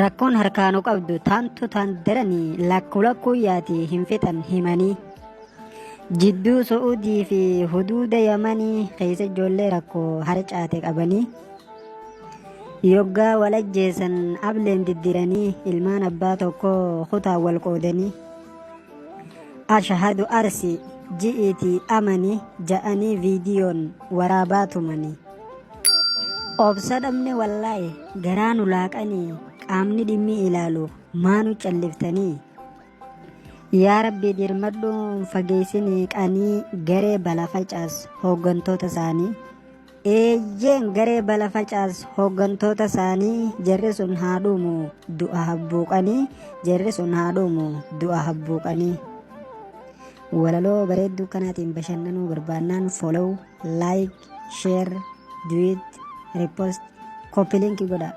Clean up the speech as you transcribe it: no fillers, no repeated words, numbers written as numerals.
Rakkoon harkaanuu qabdu taantu taan daranii lakkuu yaati hin fixan himanii. Jidduu Su'uudii fi huduuda Yamanii keessa ijoollee rakkoo harcaate qabanii. Yoggaa wal ajjeesan ableen diddiranii ilmaan abbaa tokkoo kutaa wal qoodanii. Ashahadu arsi ji'iitii amanii ja'anii viidiyoon waraabaa tumanii. Obsa dhabne wallaahi garaa nu laaqanii qaamni dhimmi ilaalu maanu calliftanii. Yaa Rabbi dirmadhuun fageessinii qanii garee bala facaas hooggantoota isaanii. Eeyyeen garee bala facaas hooggantoota isaanii jarri sun haa dhuumu du'a habbuuqanii jarri sun haa dhuumu du'a habbuuqanii. Walaloo bareedduu kanaatiin bashannanuu barbaannaan follow, like, share, tweet, repost, copy link godhaa.